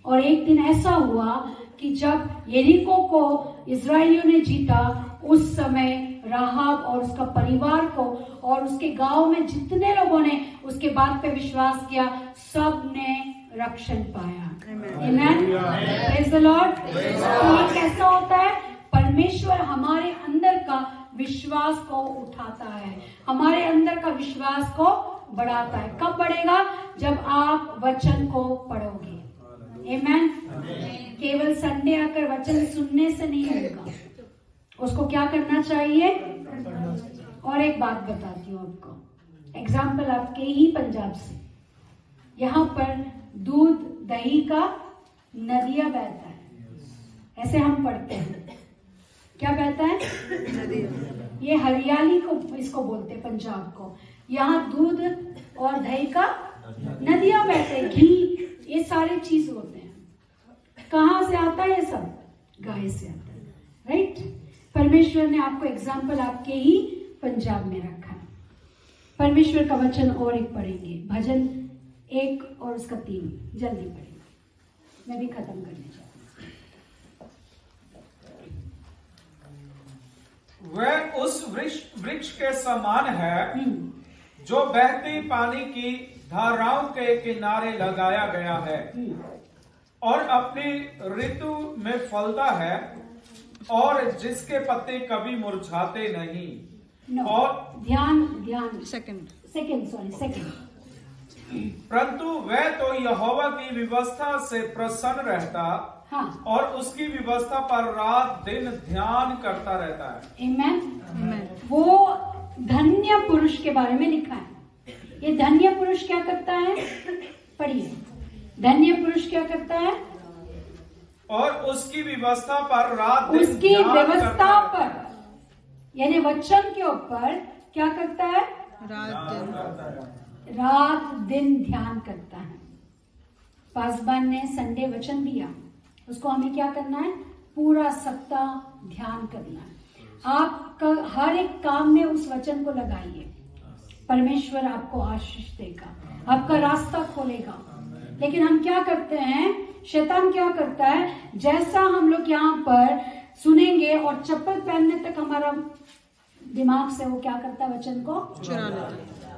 और एक दिन ऐसा हुआ कि जब यरीको को इजराइलियों ने जीता, उस समय राहाब और उसका परिवार को और उसके गांव में जितने लोगों ने उसके बात पे विश्वास किया, सब ने रक्षण पाया। आमेन, प्रेज द लॉर्ड। तो ये कैसा होता है? परमेश्वर हमारे अंदर का विश्वास को उठाता है, हमारे अंदर का विश्वास को बढ़ाता है। कब बढ़ेगा? जब आप वचन को पढ़ोगे। आमेन। केवल संडे आकर वचन सुनने से नहीं होगा, उसको क्या करना चाहिए? और एक बात बताती हूँ आपको, एग्जाम्पल आपके ही पंजाब से। यहाँ पर दूध दही का नदियां बहता है, ऐसे हम पढ़ते हैं। क्या बहता है? ये हरियाली को इसको बोलते हैं पंजाब को। यहाँ दूध और दही का नदियां बहते हैं, घी, ये सारे चीज होते हैं। कहाँ से आता है ये सब? गाय से आता है, राइट। परमेश्वर ने आपको एग्जाम्पल आपके ही पंजाब में रखा है। परमेश्वर का वचन और एक पढ़ेंगे, भजन 1 और उसका 3, जल्दी पढ़ेंगे, मैं भी खत्म करने चाहती हूँ।
वह उस वृक्ष के समान है जो बहती पानी की धाराओं के किनारे लगाया गया है और अपनी ऋतु में फलता है और जिसके पत्ते कभी मुरझाते नहीं।
No.
और
ध्यान
सेकंड
सेकंड।
परंतु वह तो यहोवा की व्यवस्था से प्रसन्न रहता,
हाँ,
और उसकी व्यवस्था पर रात दिन ध्यान करता रहता है।
आमेन। वो धन्य पुरुष के बारे में लिखा है। ये धन्य पुरुष क्या करता है? पढ़िए, धन्य पुरुष क्या करता है?
और उसकी व्यवस्था पर रात दिन
उसकी
ध्यान
व्यवस्था
करता
पर, यानी वचन के ऊपर क्या करता है? रात दिन ध्यान करता है। पासवान ने संडे वचन दिया, उसको हमें क्या करना है? पूरा सप्ताह ध्यान करना है। आपका हर एक काम में उस वचन को लगाइए, परमेश्वर आपको आशीष देगा, आपका रास्ता खोलेगा। लेकिन हम क्या करते हैं? शैतान क्या करता है? जैसा हम लोग यहाँ पर सुनेंगे और चप्पल पहनने तक हमारा दिमाग से वो क्या करता है? वचन को चुरा लेता है।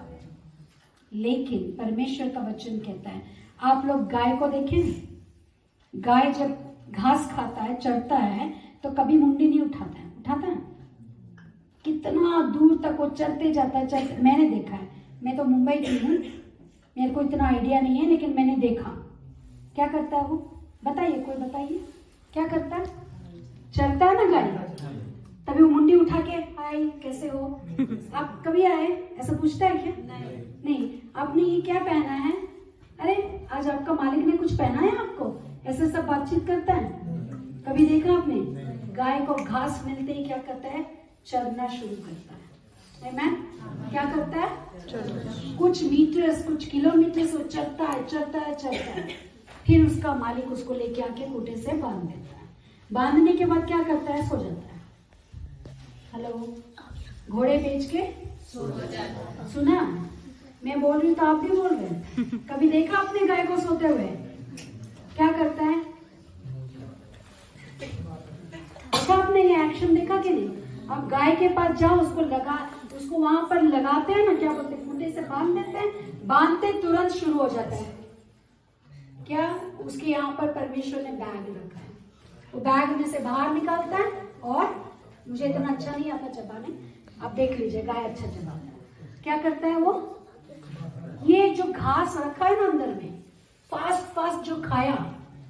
लेकिन परमेश्वर का वचन कहता है, आप लोग गाय को देखें, गाय जब घास खाता है, चरता है, तो कभी मुंडी नहीं उठाता है, उठाता है? कितना दूर तक वो चलते जाता है, चलते। मैंने देखा है, मैं तो मुंबई की हूँ, मेरे को इतना आइडिया नहीं है, लेकिन मैंने देखा। क्या करता है वो? बताइए, कोई बताइए, क्या करता है? चलता है ना गाय, तभी वो मुंडी उठा के, हाय कैसे हो, आप कभी आए, ऐसा पूछता है क्या? नहीं। आपने ये क्या पहना है? अरे आज आपका मालिक ने कुछ पहना है आपको? ऐसे सब बातचीत करता है। कभी देखा आपने? गाय को घास मिलते ही क्या करता है? चरना शुरू करता है। आमेन। क्या करता है? कुछ मीटर्स, कुछ किलोमीटर वो चलता है। फिर उसका मालिक उसको लेके आके खूंटे से बांध देता है। बांधने के बाद क्या करता है? सो जाता है। हेलो, घोड़े बेच के सो जाता है। सुना? मैं बोल रही हूँ तो आप भी बोल रहे हैं। कभी देखा आपने गाय को सोते हुए? क्या करता है? देखा आपने ये एक्शन देखा कि नहीं? आप गाय के पास जाओ, उसको वहां पर लगाते हैं ना, क्या बोलते हैं, खूंटे से बांध देते हैं, बांधते तुरंत शुरू हो जाता है। क्या? उसके यहाँ पर परमेश्वर ने बैग रखा है, वो बैग में से बाहर निकालता है। और मुझे इतना अच्छा नहीं आता चबाने, आप देख लीजिए, गाय अच्छा चबाता है। क्या करता है वो? ये जो घास रखा है ना अंदर में, फास्ट जो खाया,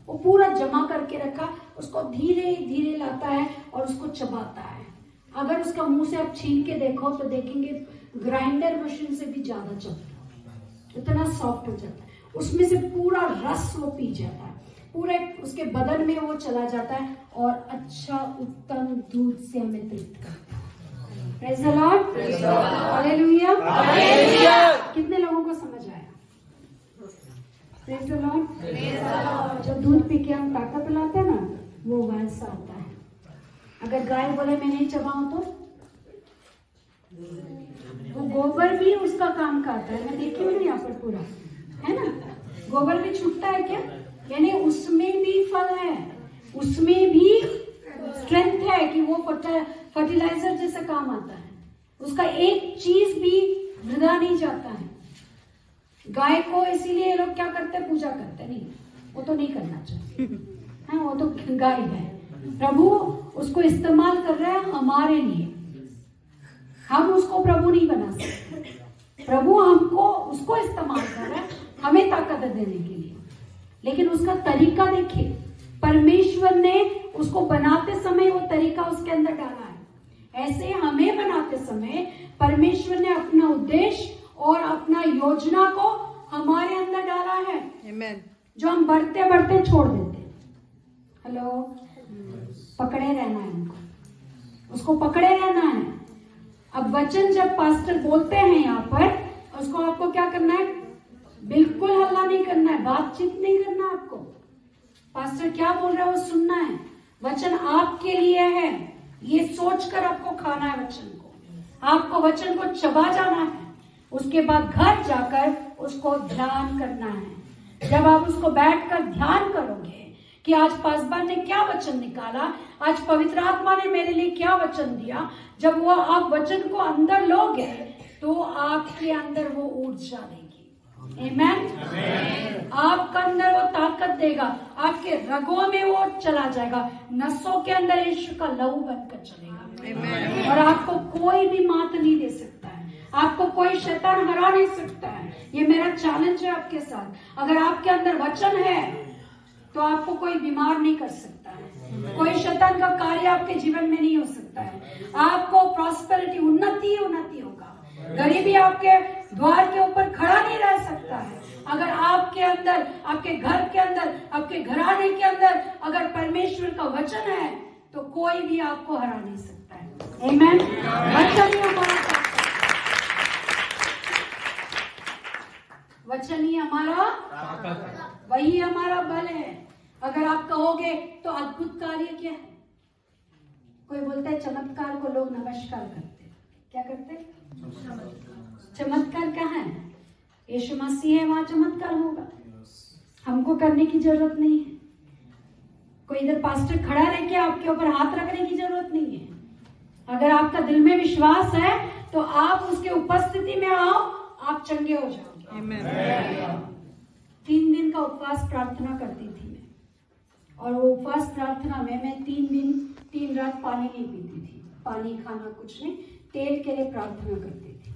वो पूरा जमा करके रखा, उसको धीरे धीरे लाता है और उसको चबाता है। अगर उसका मुंह से आप छीन के देखो तो देखेंगे ग्राइंडर मशीन से भी ज्यादा चबता है, इतना सॉफ्ट हो जाता है। उसमें से पूरा रस वो पी जाता है, पूरे उसके बदन में वो चला जाता है और अच्छा उत्तम दूध से हमें तृप्त करता है। Praise the Lord, hallelujah. कितने लोगों को समझ आया? Praise the Lord. जब दूध पी के हम ताकत लाते हैं ना, वो वैसा आता है। अगर गाय बोले मैं नहीं चबाऊं तो वो गोबर भी उसका काम करता है। मैं देखी हूँ यहाँ पर पूरा है ना? गोबर भी छूटता है क्या? यानी उसमें भी फल है, उसमें भी स्ट्रेंथ है कि वो फर्टिलाइजर जैसा काम आता है। उसका एक चीज भी वृथा नहीं जाता है। गाय को इसीलिए लोग क्या करते हैं, पूजा करते हैं। नहीं, वो तो नहीं करना चाहिए, हाँ, वो तो गाय है। प्रभु उसको इस्तेमाल कर रहा है हमारे लिए, हम उसको प्रभु नहीं बना सकते। प्रभु हमको उसको इस्तेमाल कर रहा है हमें ताकत देने के लिए, लेकिन उसका तरीका देखिए। परमेश्वर ने उसको बनाते समय वो तरीका उसके अंदर डाला है। ऐसे हमें बनाते समय परमेश्वर ने अपना उद्देश्य और अपना योजना को हमारे अंदर डाला है,
Amen.
जो हम बढ़ते बढ़ते छोड़ देते। हेलो, पकड़े रहना है हमको, उसको पकड़े रहना है। अब वचन जब पास्टर बोलते हैं यहाँ पर, उसको आपको क्या करना है? बिल्कुल हल्ला नहीं करना है, बातचीत नहीं करना आपको। पास्टर क्या बोल रहा है वो सुनना है। वचन आपके लिए है, ये सोचकर आपको खाना है वचन को, आपको वचन को चबा जाना है। उसके बाद घर जाकर उसको ध्यान करना है। जब आप उसको बैठकर ध्यान करोगे कि आज पासवान ने क्या वचन निकाला, आज पवित्र आत्मा ने मेरे लिए क्या वचन दिया, जब वो आप वचन को अंदर लोगे तो आपके अंदर वो ऊर्जा देगी। आमेन। आपका अंदर वो ताकत देगा, आपके रगों में वो चला जाएगा, नसों के अंदर यीशु का लहू बनकर चलेगा। और आपको कोई भी मात नहीं दे सकता है, आपको कोई शैतान हरा नहीं सकता है। ये मेरा चैलेंज है आपके साथ। अगर आपके अंदर वचन है तो आपको कोई बीमार नहीं कर सकता है, कोई शैतान का कार्य आपके जीवन में नहीं हो सकता है। आपको प्रॉस्पेरिटी, उन्नति ही उन्नति होगा। गरीबी आपके द्वार के ऊपर खड़ा नहीं रह सकता है। अगर आपके अंदर, आपके घर के अंदर, आपके घराने के अंदर अगर परमेश्वर का वचन है तो कोई भी आपको हरा नहीं सकता है। आमेन। वचन ही हमारा, वचन ही हमारा, वही हमारा बल है। अगर आप कहोगे तो अद्भुत कार्य क्या है? कोई बोलता है चमत्कार को लोग नमस्कार करते, क्या करते? चमत्कार कहाँ है? यीशु मसीह है, वहां चमत्कार होगा। हमको करने की जरूरत नहीं है। कोई इधर पास्टर खड़ा रह के आपके ऊपर हाथ रखने की जरूरत नहीं है। अगर आपका दिल में विश्वास है तो आप उसके उपस्थिति में आओ, आप चंगे हो जाओगे। आमीन। 3 दिन का उपवास प्रार्थना करती थी मैं, और वो उपवास प्रार्थना में मैं 3 दिन 3 रात पानी नहीं पीती थी, पानी खाना कुछ नहीं, तेल के लिए प्रार्थना करती थी।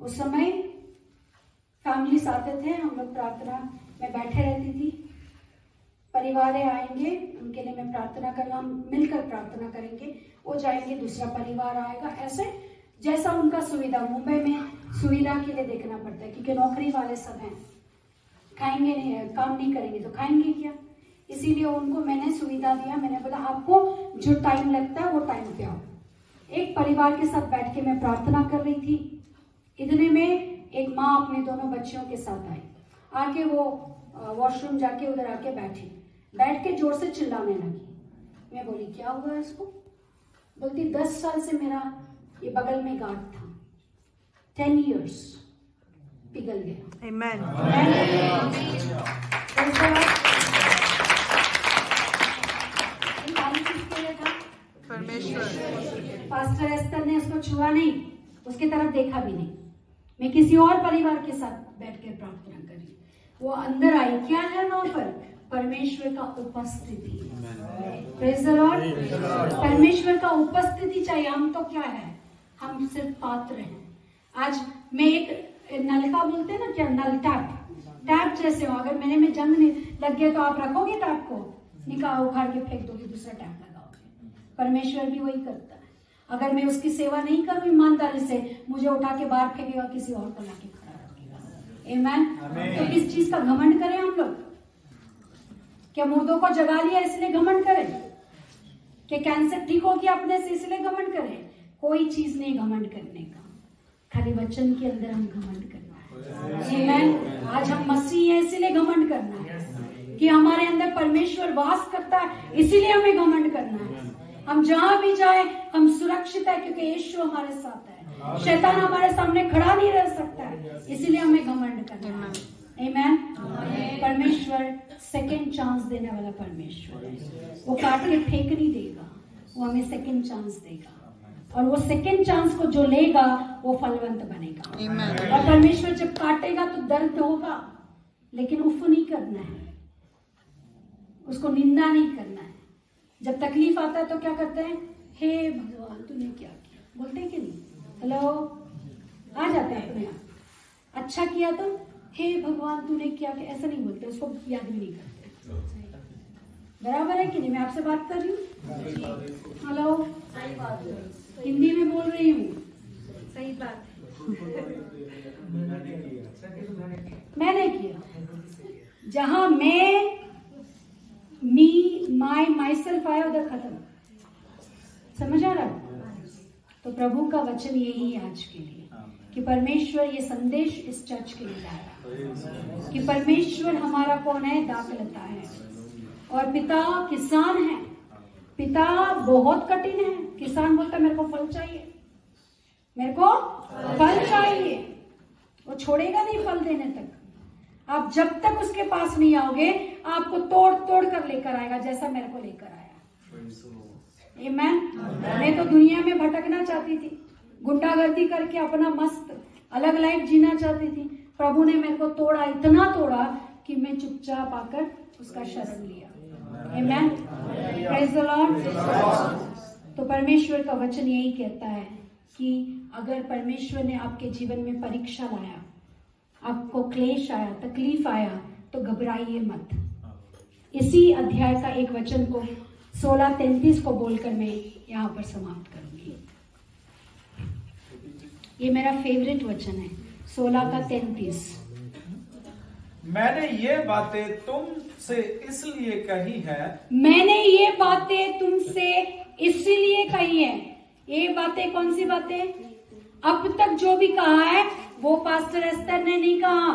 उस समय फैमिलीज आते थे, हम लोग प्रार्थना में बैठे रहती थी। परिवार आएंगे, उनके लिए मैं प्रार्थना करना, हम मिलकर प्रार्थना करेंगे, वो जाएंगे, दूसरा परिवार आएगा, ऐसे जैसा उनका सुविधा। मुंबई में सुविधा के लिए देखना पड़ता है, क्योंकि नौकरी वाले सब हैं, खाएंगे नहीं, काम नहीं करेंगे तो खाएंगे क्या? इसीलिए उनको मैंने सुविधा दिया। मैंने बोला आपको जो टाइम लगता है वो टाइम पे आओ। एक परिवार के साथ बैठ के मैं प्रार्थना कर रही थी। इतने में एक माँ अपने दोनों बच्चियों के साथ आई, आके वो वॉशरूम जाके उधर आके बैठी, बैठ के जोर से चिल्लाने लगी। मैं बोली क्या हुआ इसको? बोलती 10 साल से मेरा ये बगल में गांठ था, 10 years पिघल गया।
Amen. परमेश्वर।
पास्टर एस्तर ने उसको छुआ नहीं, उसकी तरफ देखा भी नहीं। मैं किसी और परिवार के साथ बैठ कर प्रार्थना करी, वो अंदर आई। क्या है वहां पर? परमेश्वर का उपस्थिति। Praise the Lord. परमेश्वर का उपस्थिति चाहिए। हम तो क्या है, हम सिर्फ पात्र हैं। आज मैं एक नलका बोलते हैं ना, क्या नल, टैप जैसे हो। अगर मेरे में जंग लग गया तो आप रखोगे टैप को, निकाल उखाड़ के फेंक दोगे, दूसरा टैप लगाओगे। परमेश्वर भी वही करता है। अगर मैं उसकी सेवा नहीं करूं ईमानदारी से, मुझे उठा के बाहर फेंकेगा, किसी और को लाके खड़ा रखेगा। आमीन। तो किस चीज का घमंड करें हम लोग? क्या मुर्दों को जगा लिया इसलिए घमंड करें? क्या कैंसर ठीक हो गया अपने से इसलिए घमंड करें? कोई चीज नहीं घमंड करने का, खाली वचन के अंदर हम घमंड करना है। आमीन। आज हम मसीह हैं इसीलिए घमंड करना है, कि हमारे अंदर परमेश्वर वास करता है इसीलिए हमें घमंड करना है। हम जहां भी जाए हम सुरक्षित है, क्योंकि यीशु हमारे साथ है। शैतान हमारे सामने खड़ा नहीं रह सकता है, इसीलिए हमें घमंड करना है। आमेन। परमेश्वर सेकंड चांस देने वाला परमेश्वर है। वो काट के फेंक नहीं देगा, वो हमें सेकंड चांस देगा, और वो सेकंड चांस को जो लेगा वो फलवंत बनेगा। और परमेश्वर जब काटेगा तो दर्द होगा, लेकिन उफ नहीं करना है, उसको निंदा नहीं करना है। जब तकलीफ आता है तो क्या करते हैं? हे भगवान तूने क्या किया, बोलते हैं कि नहीं? हेलो, आ जाते हैं अपने आप। अच्छा किया तो हे भगवान तूने क्या किया, ऐसा नहीं बोलते, उसको याद भी नहीं करते। बराबर है कि नहीं? मैं आपसे बात कर रही हूँ। हेलो, हिंदी में बोल रही हूँ, सही बात। मैंने किया, जहां मैं माई सेल्फ आया उधर खत्म। समझ आ रहा है? तो प्रभु का वचन यही है आज के लिए, कि परमेश्वर ये संदेश इस चर्च के लिए लाया कि परमेश्वर हमारा कौन है? दाखलता है, और पिता किसान है। पिता बहुत कठिन है। किसान बोलता है मेरे को फल चाहिए, मेरे को फल चाहिए, वो छोड़ेगा नहीं फल देने तक। आप जब तक उसके पास नहीं आओगे, आपको तोड़ तोड़ कर लेकर आएगा, जैसा मेरे को लेकर आया। आमेन। मैं तो दुनिया में भटकना चाहती थी, गुंडागर्दी करके अपना मस्त अलग लाइफ जीना चाहती थी। प्रभु ने मेरे को तोड़ा, इतना तोड़ा कि मैं चुपचाप आकर उसका शरण लिया। आमेन। Praise the Lord. तो परमेश्वर का वचन यही कहता है कि अगर परमेश्वर ने आपके जीवन में परीक्षा लाया, आपको क्लेश आया, तकलीफ आया, तो घबराइए मत। इसी अध्याय का एक वचन को 16:33 को बोलकर मैं यहाँ पर समाप्त करूंगी। ये मेरा फेवरेट वचन है, 16:33।
मैंने ये बातें तुमसे इसलिए कही है,
मैंने ये बातें तुमसे इसलिए कही है। ये बातें कौन सी बातें? अब तक जो भी कहा है वो पास्टर एस्तर ने नहीं कहा।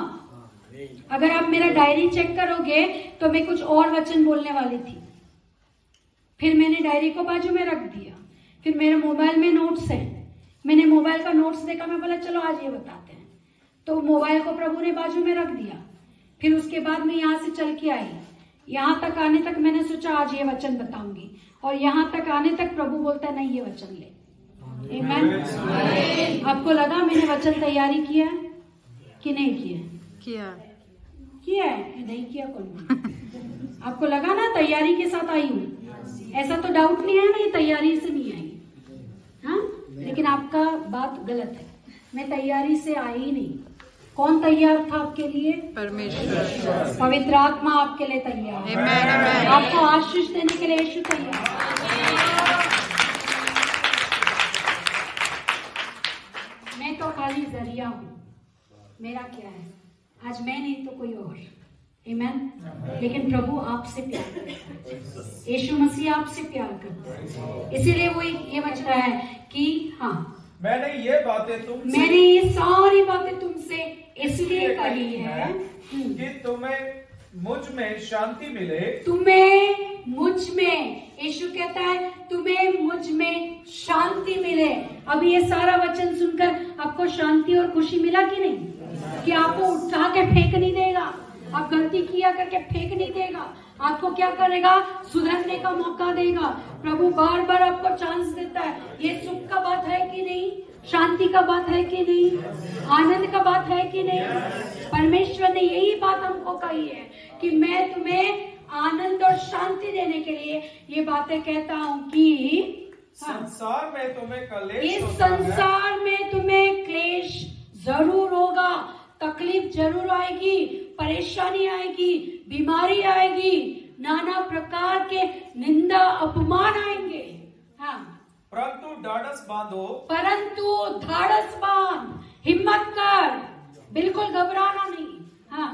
अगर आप मेरा डायरी चेक करोगे तो मैं कुछ और वचन बोलने वाली थी, फिर मैंने डायरी को बाजू में रख दिया। फिर मेरे मोबाइल में नोट्स हैं, मैंने मोबाइल का नोट्स देखा, मैं बोला चलो आज ये बताते हैं, तो मोबाइल को प्रभु ने बाजू में रख दिया। फिर उसके बाद मैं यहाँ से चल के आई, यहाँ तक आने तक मैंने सोचा आज ये वचन बताऊंगी, और यहाँ तक आने तक प्रभु बोलता है नहीं ये वचन ले। आमेन। आपको लगा मैंने वचन तैयारी किया कि नहीं किया? किया है, नहीं किया कौन? आपको लगा ना तैयारी के साथ आई हूँ, ऐसा तो डाउट नहीं है ना ये तैयारी से नहीं आई। हाँ, लेकिन आपका बात गलत है, मैं तैयारी से आई ही नहीं। कौन तैयार था आपके लिए?
परमेश्वर।
पवित्र आत्मा आपके लिए तैयार है।
आमेन।
आपको आशीष देने के लिए यीशु तैयार है। मैं तो खाली जरिया हूँ, मेरा क्या है? आज मैं नहीं तो कोई और। आमेन। लेकिन प्रभु आपसे प्यार करता है, यीशु मसीह आपसे प्यार करता है, इसीलिए वो ये बच रहा है कि हाँ
मैंने ये
सारी बातें तुमसे इसलिए कही है
कि तुम्हें मुझ में शांति मिले।
तुम्हें मुझ में, यीशु कहता है तुम्हें मुझ में शांति मिले। अभी ये सारा वचन सुनकर आपको शांति और खुशी मिला कि नहीं? कि आपको उठा के फेंक नहीं देगा, आप गलती किया करके फेंक नहीं देगा, आपको क्या करेगा? सुधरने का मौका देगा। प्रभु बार बार आपको चांस देता है। ये सुख का बात है कि नहीं? शांति का बात है कि नहीं? आनंद का बात है कि नहीं? परमेश्वर ने यही बात हमको कही है कि मैं तुम्हें आनंद और शांति देने के लिए ये बातें कहता हूँ कि
संसार में तुम्हें क्लेश
इस
होता है।
संसार में तुम्हें क्लेश जरूर होगा, तकलीफ जरूर आएगी, परेशानी आएगी, बीमारी आएगी, नाना प्रकार के निंदा अपमान आएंगे। हाँ,
परंतु ढाढ़स बांधो।
परंतु ढाढ़स बांध, हिम्मत कर, बिल्कुल घबराना नहीं। हाँ,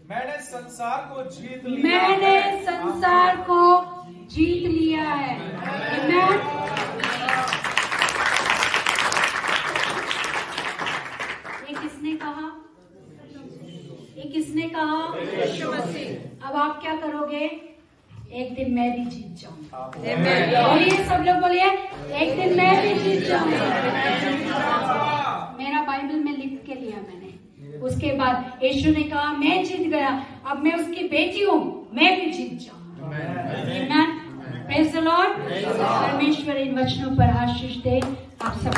मैंने संसार को जीत लिया।
मैंने संसार को जीत लिया है। आमेन। ये किसने कहा? ये किसने कहा?
यीशु मसीह।
अब आप क्या करोगे? एक दिन मैं भी जीत जाऊंगा।
आमेन।
बोलिए, सब लोग बोलिए, एक दिन मैं भी जीत जाऊंगा। मेरा बाइबल में लिख के लिया मैंने, उसके बाद यीशु ने कहा मैं जीत गया, अब मैं उसकी बेटी हूँ, मैं भी जीत जाऊँ। आमीन। Praise the Lord. परमेश्वर इन वचनों पर आशीष दे। आप सब